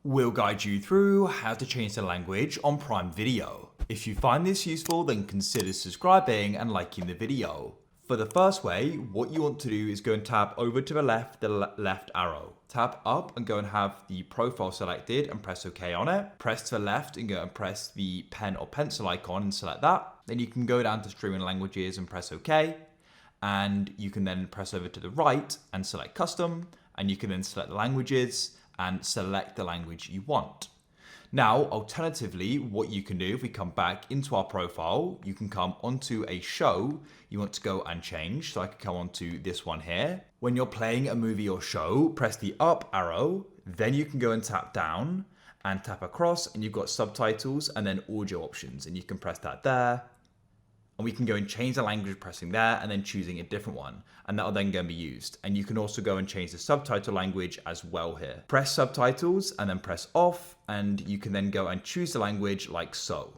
We'll guide you through how to change the language on Prime Video. If you find this useful, then consider subscribing and liking the video. For the first way, what you want to do is go and tap over to the left arrow. Tap up and go and have the profile selected and press OK on it. Press to the left and go and press the pen or pencil icon and select that. Then you can go down to streaming languages and press OK. And you can then press over to the right and select custom. And you can then select the languages and select the language you want. Now, alternatively, what you can do, if we come back into our profile, you can come onto a show you want to go and change. So I can come onto this one here. When you're playing a movie or show, press the up arrow, then you can go and tap down and tap across, and you've got subtitles and then audio options, and you can press that there. And we can go and change the language pressing there and then choosing a different one. And that'll then go and be used. And you can also go and change the subtitle language as well here. Press subtitles and then press off. And you can then go and choose the language like so.